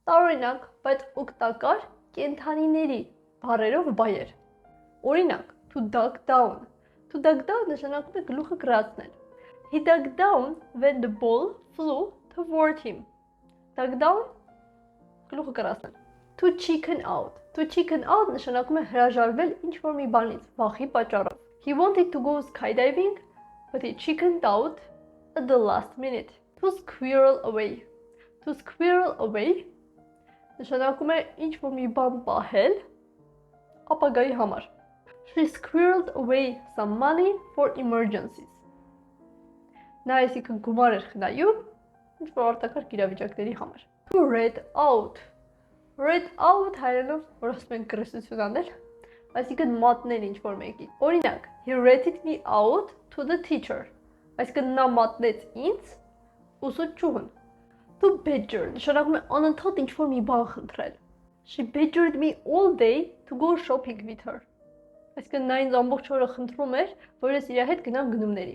Տարօրինակ, բայց օգտակար կենդանիների բառերով բայեր։ Օրինակ, to duck down։ To duck down նշանակում է գլուխը գրացնել։ He ducked down when the ball flew toward him։ Duck down գլուխը գրացնել։ To chicken out։ To chicken out նշանակում է հրաժարվել ինչ-որ մի բանից, վախի պատճառով։ He wanted to go skydiving, but he chickened out at the last minute. To squirrel away։ To squirrel away նշանակում է ինչ-որ մի բան պահել ապագայի համար։ She squirreled away some money for emergencies։ Նա այսինքն գումար էր խնայում ինչ-որ արտակարգ իրավիճակների համար։ To read out։ Read out հայերենով որ ասում են կրթություն անել, այսինքն մատնել ինչ-որ մեկի։ Օրինակ, he read me out to the teacher։ Այսինքն նա մատնեց ինձ ուսուցչուհուն։ To badger նշանակում է անընդհատ ինչ-որ մի բան խնդրել։ She badgered me all day to go shopping with her։ Այսինքն նա ինձ ամբողջ օրը խնդրում էր, որ ես իր հետ գնամ գնումների։